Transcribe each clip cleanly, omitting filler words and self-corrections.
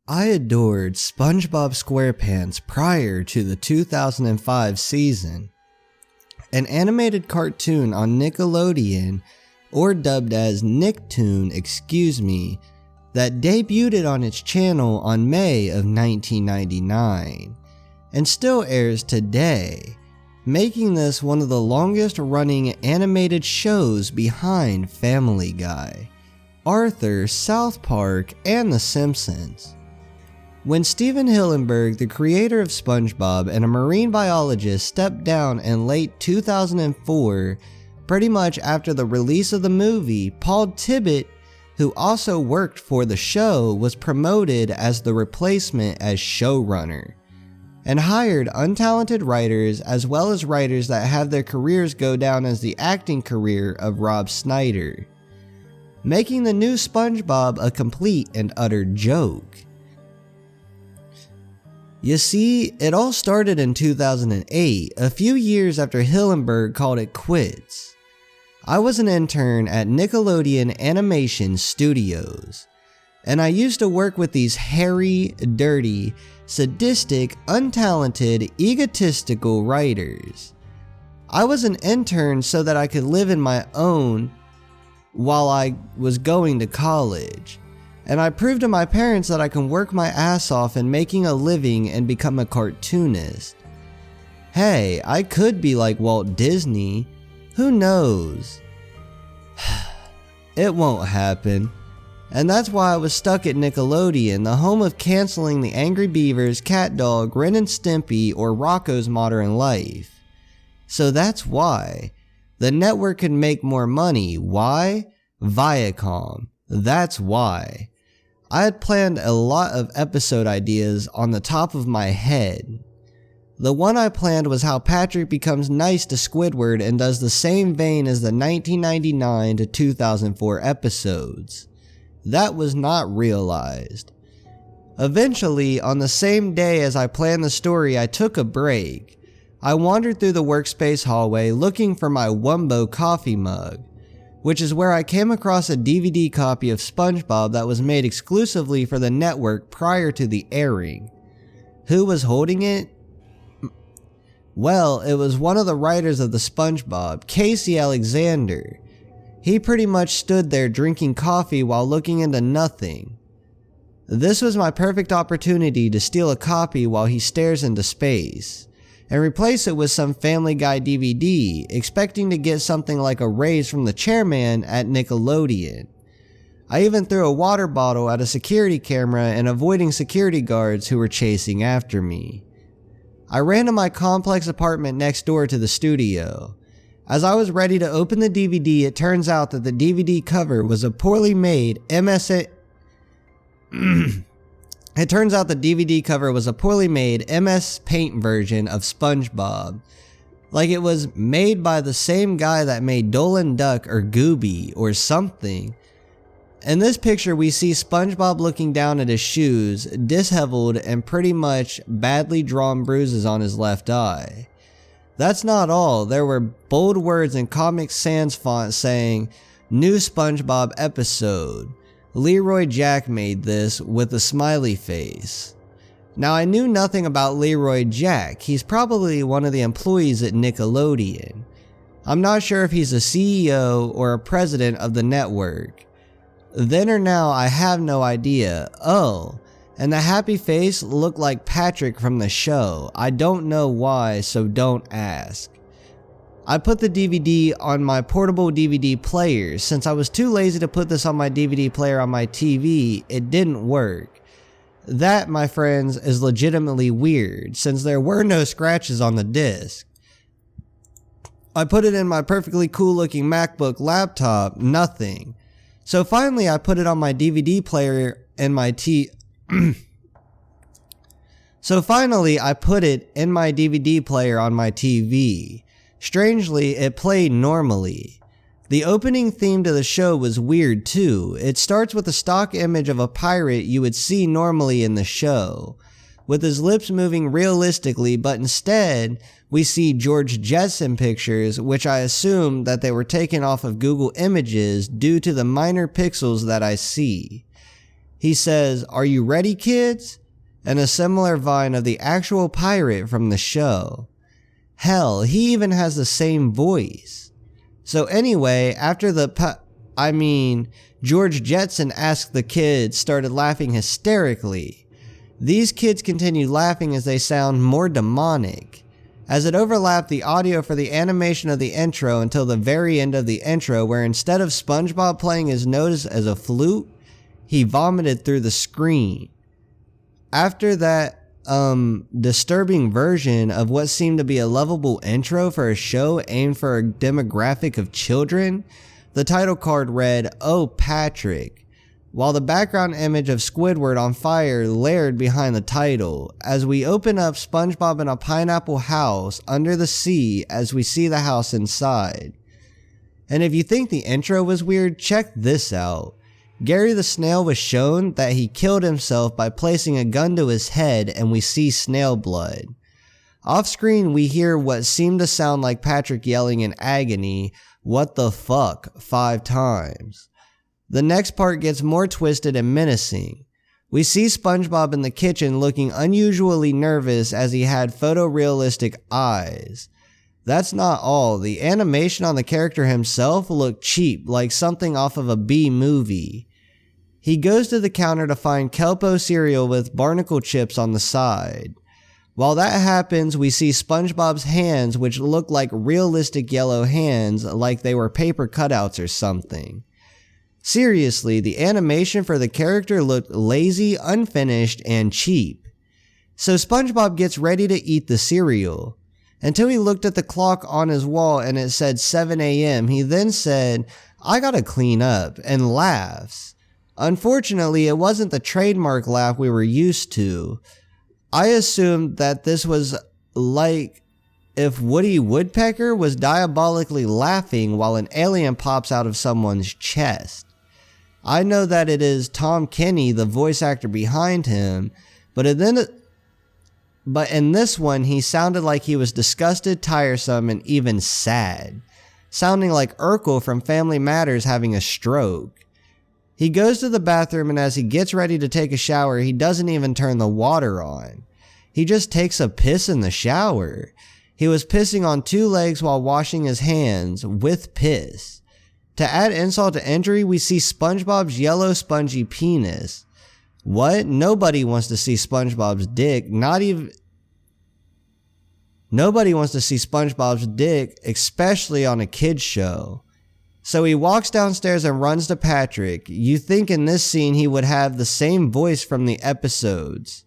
I adored SpongeBob Squarepants prior to the 2005 season, an animated cartoon on Nickelodeon, or dubbed as Nicktoon, that debuted on its channel on May of 1999, and still airs today, making this one of the longest running animated shows behind Family Guy, Arthur, South Park, and The Simpsons. When Steven Hillenburg, the creator of SpongeBob and a marine biologist, stepped down in late 2004, pretty much after the release of the movie, Paul Tibbitt, who also worked for the show, was promoted as the replacement as showrunner, and hired untalented writers as well as writers that have their careers go down as the acting career of Rob Schneider, making the new SpongeBob a complete and utter joke. You see, it all started in 2008, a few years after Hillenburg called it quits. I was an intern at Nickelodeon Animation Studios, and I used to work with these hairy, dirty, sadistic, untalented, egotistical writers. I was an intern so that I could live in my own while I was going to college. And I proved to my parents that I can work my ass off in making a living and become a cartoonist. Hey, I could be like Walt Disney. Who knows? It won't happen. And that's why I was stuck at Nickelodeon, the home of canceling the Angry Beavers, Cat Dog, Ren and Stimpy, or Rocko's Modern Life. So that's why. The network could make more money. Why? Viacom. That's why. I had planned a lot of episode ideas on the top of my head. The one I planned was how Patrick becomes nice to Squidward and does the same vein as the 1999 to 2004 episodes. That was not realized. Eventually, on the same day as I planned the story, I took a break. I wandered through the workspace hallway looking for my Wumbo coffee mug, which is where I came across a DVD copy of SpongeBob that was made exclusively for the network prior to the airing. Who was holding it? Well, it was one of the writers of the SpongeBob, Casey Alexander. He pretty much stood there drinking coffee while looking into nothing. This was my perfect opportunity to steal a copy while he stares into space, and replace it with some Family Guy DVD, expecting to get something like a raise from the chairman at Nickelodeon. I even threw a water bottle at a security camera and avoiding security guards who were chasing after me. I ran to my complex apartment next door to the studio. As I was ready to open the DVD, it turns out that the DVD cover was a poorly made It turns out the DVD cover was a poorly made MS Paint version of SpongeBob. Like it was made by the same guy that made Dolan Duck or Gooby or something. In this picture we see SpongeBob looking down at his shoes, disheveled and pretty much badly drawn bruises on his left eye. That's not all, there were bold words in Comic Sans font saying, "New SpongeBob episode." Leroy Jack made this with a smiley face. Now I knew nothing about Leroy Jack, he's probably one of the employees at Nickelodeon. I'm not sure if he's a CEO or a president of the network. Then or now I have no idea. Oh, and the happy face looked like Patrick from the show. I don't know why, so don't ask. I put the DVD on my portable DVD player. Since I was too lazy to put this on my DVD player on my TV, it didn't work. That, my friends, is legitimately weird, since there were no scratches on the disc. I put it in my perfectly cool looking MacBook laptop, nothing. So finally I put it on my DVD player in my So finally I put it in my DVD player on my TV. Strangely, it played normally. The opening theme to the show was weird too. It starts with a stock image of a pirate you would see normally in the show, with his lips moving realistically, but instead we see George Jetson pictures, which I assume that they were taken off of Google Images due to the minor pixels that I see. He says, "Are you ready, kids?" and a similar vine of the actual pirate from the show. Hell, he even has the same voice. So anyway, after George Jetson asked the kids started laughing hysterically. These kids continued laughing as they sound more demonic, as it overlapped the audio for the animation of the intro until the very end of the intro, where instead of SpongeBob playing his nose as a flute, he vomited through the screen. After that disturbing version of what seemed to be a lovable intro for a show aimed for a demographic of children, the title card read, "Oh Patrick," while the background image of Squidward on fire layered behind the title, as we open up SpongeBob in a pineapple house under the sea as we see the house inside. And if you think the intro was weird, check this out. Gary the Snail was shown that he killed himself by placing a gun to his head, and we see snail blood. Off screen we hear what seemed to sound like Patrick yelling in agony, "What the fuck," 5 times. The next part gets more twisted and menacing. We see SpongeBob in the kitchen looking unusually nervous as he had photorealistic eyes. That's not all. The animation on the character himself looked cheap, like something off of a B movie. He goes to the counter to find Kelpo cereal with barnacle chips on the side. While that happens, we see SpongeBob's hands, which look like realistic yellow hands, like they were paper cutouts or something. Seriously, the animation for the character looked lazy, unfinished, and cheap. So SpongeBob gets ready to eat the cereal, until he looked at the clock on his wall and it said 7 a.m. He then said, "I gotta clean up," and laughs. Unfortunately, it wasn't the trademark laugh we were used to. I assumed that this was like if Woody Woodpecker was diabolically laughing while an alien pops out of someone's chest. I know that it is Tom Kenny, the voice actor behind him, but in this one he sounded like he was disgusted, tiresome, and even sad, sounding like Urkel from Family Matters having a stroke. He goes to the bathroom, and as he gets ready to take a shower, he doesn't even turn the water on. He just takes a piss in the shower. He was pissing on 2 legs while washing his hands with piss. To add insult to injury, we see SpongeBob's yellow spongy penis. What? Nobody wants to see SpongeBob's dick, Nobody wants to see SpongeBob's dick, especially on a kid's show. So he walks downstairs and runs to Patrick. You think in this scene he would have the same voice from the episodes.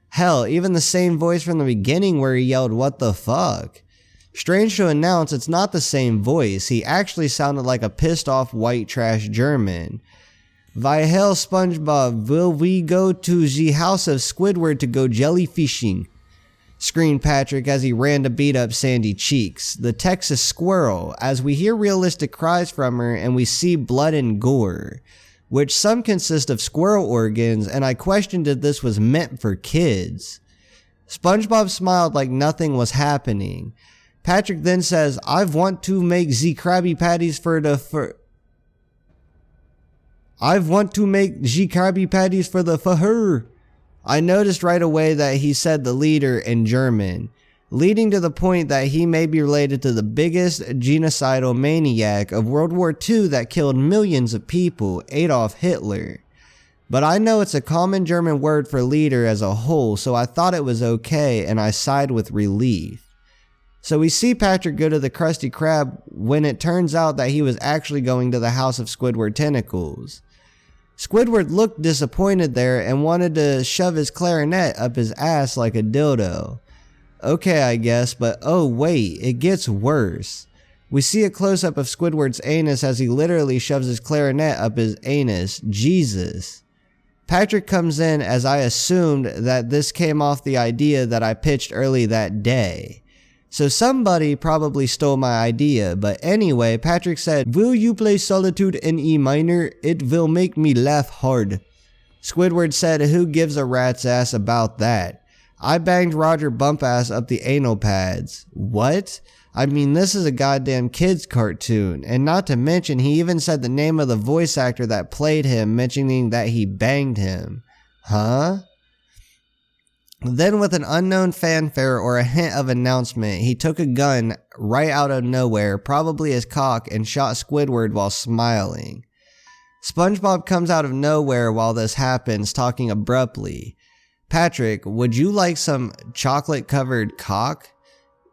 Hell, even the same voice from the beginning where he yelled, "What the fuck?" Strange to announce, it's not the same voice. He actually sounded like a pissed off white trash German. "Why hell, SpongeBob, will we go to the house of Squidward to go jellyfishing?" screamed Patrick as he ran to beat up Sandy Cheeks, the Texas squirrel, as we hear realistic cries from her and we see blood and gore, which some consist of squirrel organs, and I questioned if this was meant for kids. SpongeBob smiled like nothing was happening. Patrick then says, "I want to make the Krabby Patties for the her." I noticed right away that he said the leader in German, leading to the point that he may be related to the biggest genocidal maniac of World War II that killed millions of people, Adolf Hitler. But I know it's a common German word for leader as a whole, so I thought it was okay, and I sighed with relief. So we see Patrick go to the Krusty Krab when it turns out that he was actually going to the House of Squidward Tentacles. Squidward looked disappointed there and wanted to shove his clarinet up his ass like a dildo. Okay, I guess, but oh wait, it gets worse. We see a close-up of Squidward's anus as he literally shoves his clarinet up his anus. Jesus. Patrick comes in as I assumed that this came off the idea that I pitched early that day. So somebody probably stole my idea, but anyway, Patrick said, "Will you play Solitude in E minor? It will make me laugh hard." Squidward said, "Who gives a rat's ass about that? I banged Roger Bumpass up the anal pads." What? I mean, this is a goddamn kid's cartoon, and not to mention he even said the name of the voice actor that played him, mentioning that he banged him. Huh? Then with an unknown fanfare or a hint of announcement, he took a gun right out of nowhere, probably his cock, and shot Squidward while smiling. SpongeBob comes out of nowhere while this happens, talking abruptly. "Patrick, would you like some chocolate-covered cock?"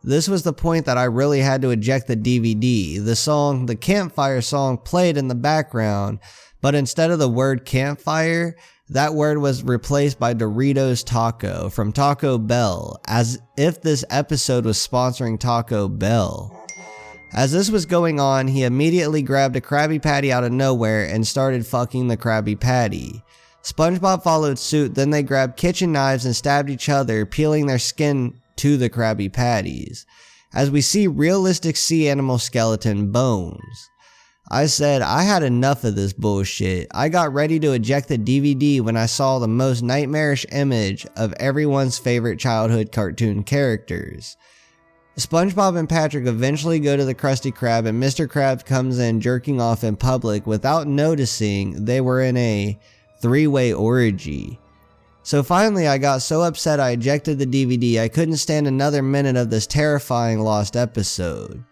This was the point that I really had to eject the DVD. The campfire song played in the background, but instead of the word campfire, that word was replaced by Doritos Taco from Taco Bell, as if this episode was sponsoring Taco Bell. As this was going on, he immediately grabbed a Krabby Patty out of nowhere and started fucking the Krabby Patty. SpongeBob followed suit, then they grabbed kitchen knives and stabbed each other, peeling their skin to the Krabby Patties, as we see realistic sea animal skeleton bones. I said I had enough of this bullshit. I got ready to eject the DVD when I saw the most nightmarish image of everyone's favorite childhood cartoon characters. SpongeBob and Patrick eventually go to the Krusty Krab, and Mr. Krabs comes in jerking off in public without noticing they were in a three-way orgy. So finally I got so upset I ejected the DVD. I couldn't stand another minute of this terrifying lost episode.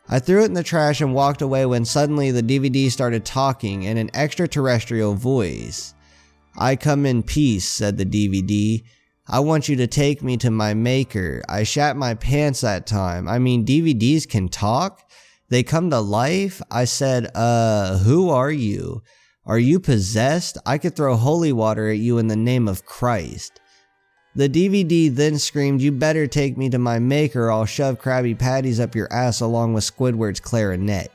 I threw it in the trash and walked away when suddenly the DVD started talking in an extraterrestrial voice. "I come in peace," said the DVD. "I want you to take me to my maker. I shat my pants that time. I mean, DVDs can talk? They come to life?" I said, who are you? Are you possessed? I could throw holy water at you in the name of Christ. The DVD then screamed, "You better take me to my maker or I'll shove Krabby Patties up your ass along with Squidward's clarinet."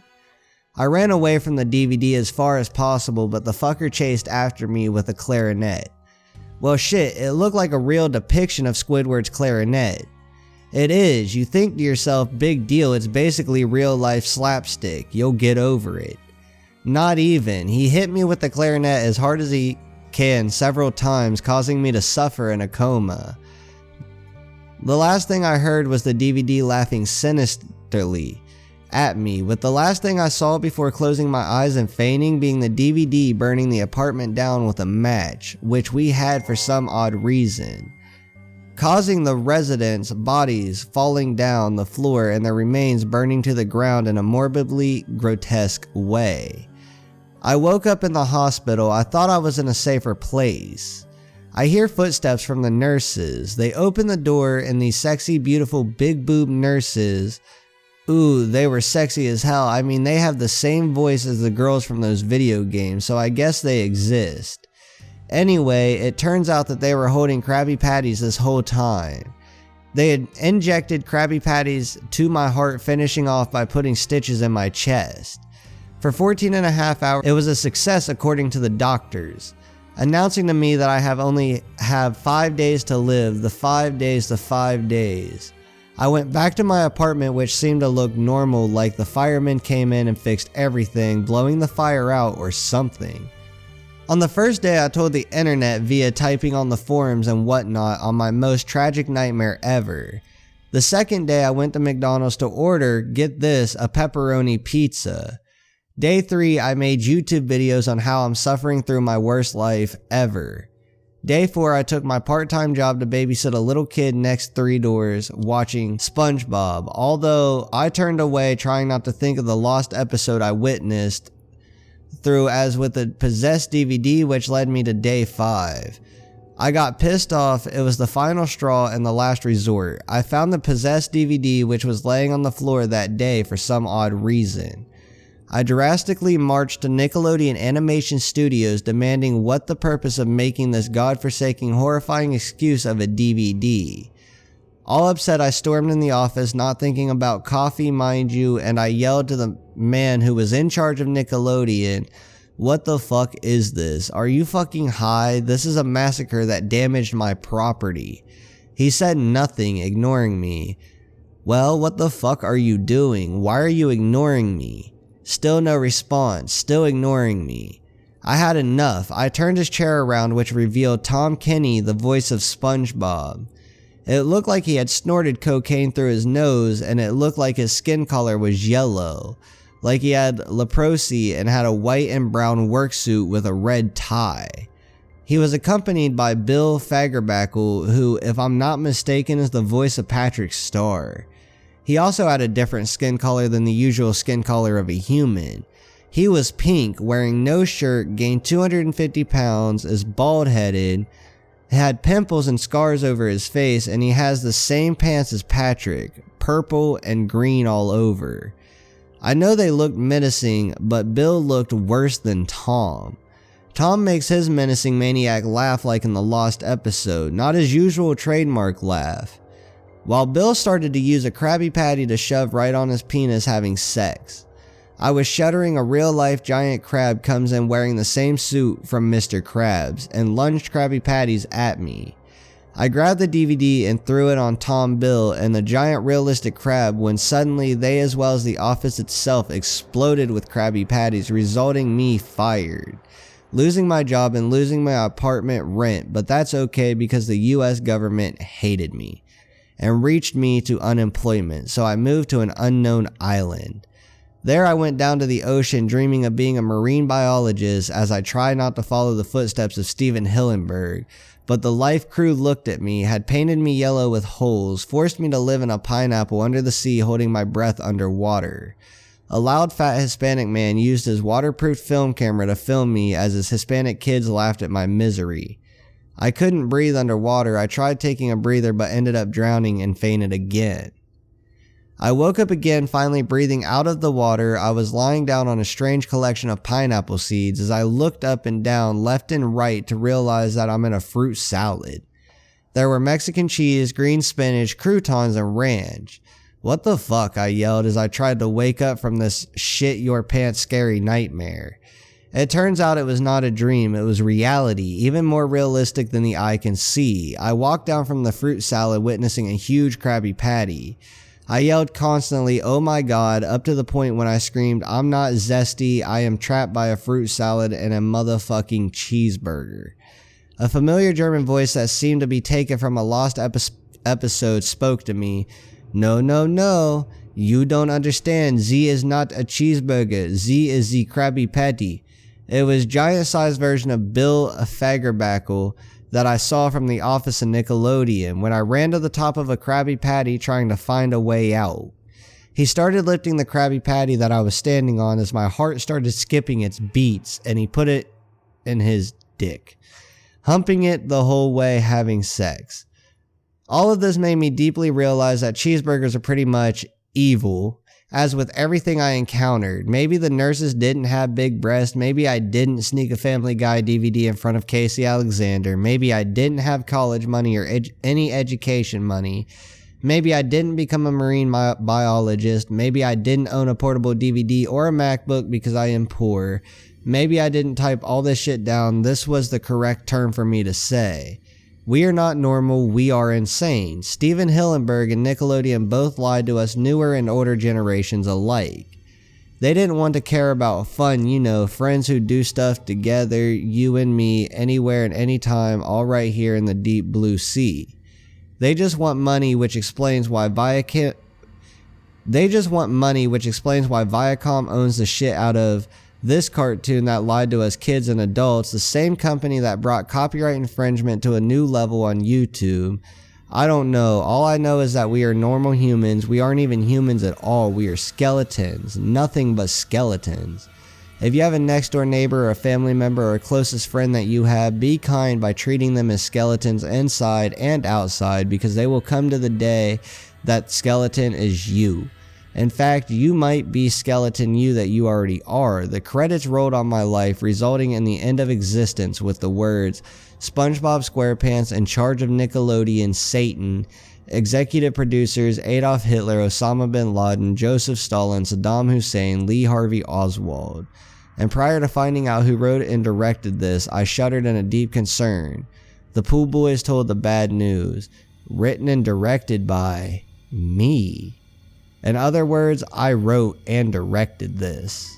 I ran away from the DVD as far as possible, but the fucker chased after me with a clarinet. Well shit, it looked like a real depiction of Squidward's clarinet. It is. You think to yourself, big deal, it's basically real life slapstick. You'll get over it. Not even. He hit me with the clarinet as hard as he can several times, causing me to suffer in a coma. The last thing I heard was the DVD laughing sinisterly at me, with the last thing I saw before closing my eyes and fainting being the DVD burning the apartment down with a match, which we had for some odd reason, causing the residents' bodies falling down the floor and their remains burning to the ground in a morbidly grotesque way. I woke up in the hospital. I thought I was in a safer place. I hear footsteps from the nurses. They open the door and these sexy, beautiful, big boob nurses, ooh, they were sexy as hell. I mean, they have the same voice as the girls from those video games, so I guess they exist. Anyway, it turns out that they were holding Krabby Patties this whole time. They had injected Krabby Patties to my heart, finishing off by putting stitches in my chest. For 14.5 hours, it was a success according to the doctors, announcing to me that I only have 5 days to live, the 5 days. I went back to my apartment, which seemed to look normal, like the firemen came in and fixed everything, blowing the fire out or something. On the first day, I told the internet via typing on the forums and whatnot on my most tragic nightmare ever. The second day, I went to McDonald's to order, get this, a pepperoni pizza. Day 3, I made YouTube videos on how I'm suffering through my worst life ever. Day 4, I took my part-time job to babysit a little kid next 3 doors watching SpongeBob, although I turned away trying not to think of the lost episode I witnessed through as with the possessed DVD, which led me to day 5. I got pissed off. It was the final straw and the last resort. I found the possessed DVD, which was laying on the floor that day for some odd reason. I drastically marched to Nickelodeon Animation Studios demanding what the purpose of making this godforsaken horrifying excuse of a DVD. All upset, I stormed in the office, not thinking about coffee, mind you, and I yelled to the man who was in charge of Nickelodeon, "What the fuck is this? Are you fucking high? This is a massacre that damaged my property." He said nothing, ignoring me. Well, what the fuck are you doing? Why are you ignoring me? Still no response, still ignoring me. I had enough. I turned his chair around, which revealed Tom Kenny, the voice of SpongeBob. It looked like he had snorted cocaine through his nose, and it looked like his skin color was yellow, like he had leprosy and had a white and brown work suit with a red tie. He was accompanied by Bill Fagerbackle, who, if I'm not mistaken, is the voice of Patrick Star. He also had a different skin color than the usual skin color of a human. He was pink, wearing no shirt, gained 250 pounds, is bald-headed, had pimples and scars over his face, and he has the same pants as Patrick, purple and green all over. I know they looked menacing, but Bill looked worse than Tom. Tom makes his menacing maniac laugh like in the Lost episode, not his usual trademark laugh. While Bill started to use a Krabby Patty to shove right on his penis having sex. I was shuddering. A real-life giant crab comes in wearing the same suit from Mr. Krabs and lunged Krabby Patties at me. I grabbed the DVD and threw it on Tom, Bill, and the giant realistic crab when suddenly they as well as the office itself exploded with Krabby Patties, resulting me fired. Losing my job and losing my apartment rent, but that's okay because the US government hated me and reached me to unemployment, so I moved to an unknown island. There I went down to the ocean dreaming of being a marine biologist as I tried not to follow the footsteps of Steven Hillenburg, but the life crew looked at me, had painted me yellow with holes, forced me to live in a pineapple under the sea holding my breath underwater. A loud fat Hispanic man used his waterproof film camera to film me as his Hispanic kids laughed at my misery. I couldn't breathe underwater. I tried taking a breather but ended up drowning and fainted again. I woke up again, finally breathing out of the water. I was lying down on a strange collection of pineapple seeds as I looked up and down, left and right to realize that I'm in a fruit salad. There were Mexican cheese, green spinach, croutons, and ranch. What the fuck, I yelled as I tried to wake up from this shit your pants scary nightmare. It turns out it was not a dream, it was reality, even more realistic than the eye can see. I walked down from the fruit salad witnessing a huge Krabby Patty. I yelled constantly, oh my god, up to the point when I screamed, I'm not zesty, I am trapped by a fruit salad and a motherfucking cheeseburger. A familiar German voice that seemed to be taken from a lost episode spoke to me. No, no, no, you don't understand, Z is not a cheeseburger, Z is the Krabby Patty. It was giant-sized version of Bill Fagerbackle that I saw from the office of Nickelodeon when I ran to the top of a Krabby Patty trying to find a way out. He started lifting the Krabby Patty that I was standing on as my heart started skipping its beats, and he put it in his dick, humping it the whole way having sex. All of this made me deeply realize that cheeseburgers are pretty much evil. As with everything I encountered, maybe the nurses didn't have big breasts, maybe I didn't sneak a Family Guy DVD in front of Casey Alexander, maybe I didn't have college money or any education money, maybe I didn't become a marine biologist, maybe I didn't own a portable DVD or a MacBook because I am poor, maybe I didn't type all this shit down. This was the correct term for me to say. We are not normal, we are insane. Steven Hillenburg and Nickelodeon both lied to us newer and older generations alike. They didn't want to care about fun, you know, friends who do stuff together, you and me, anywhere and anytime, all right here in the deep blue sea. They just want money, which explains why Viacom owns the shit out of this cartoon that lied to us kids and adults, the same company that brought copyright infringement to a new level on YouTube. I don't know. All I know is that we are normal humans. We aren't even humans at all. We are skeletons. Nothing but skeletons. If you have a next door neighbor or a family member or a closest friend that you have, be kind by treating them as skeletons inside and outside, because they will come to the day that skeleton is you. In fact, you might be skeleton you that you already are. The credits rolled on my life, resulting in the end of existence with the words, SpongeBob Squarepants in charge of Nickelodeon, Satan, executive producers Adolf Hitler, Osama bin Laden, Joseph Stalin, Saddam Hussein, Lee Harvey Oswald. And prior to finding out who wrote and directed this, I shuddered in a deep concern. The Pool Boys told the bad news. Written and directed by me. In other words, I wrote and directed this.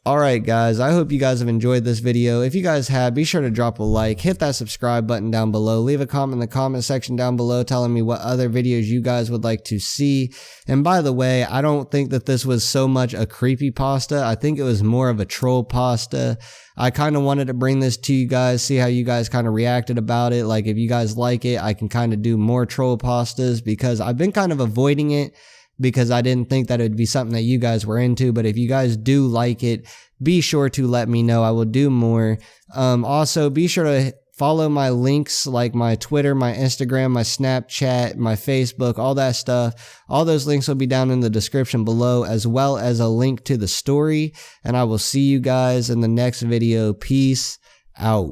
Alright guys, I hope you guys have enjoyed this video. If you guys have, be sure to drop a like, hit that subscribe button down below, leave a comment in the comment section down below telling me what other videos you guys would like to see. And by the way, I don't think that this was so much a creepypasta, I think it was more of a trollpasta. I kind of wanted to bring this to you guys, see how you guys kind of reacted about it. Like if you guys like it, I can kind of do more trollpastas because I've been kind of avoiding it, because I didn't think that it would be something that you guys were into. But if you guys do like it, be sure to let me know. I will do more. Also, be sure to follow my links like my Twitter, my Instagram, my Snapchat, my Facebook, all that stuff. All those links will be down in the description below, as well as a link to the story. And I will see you guys in the next video. Peace out.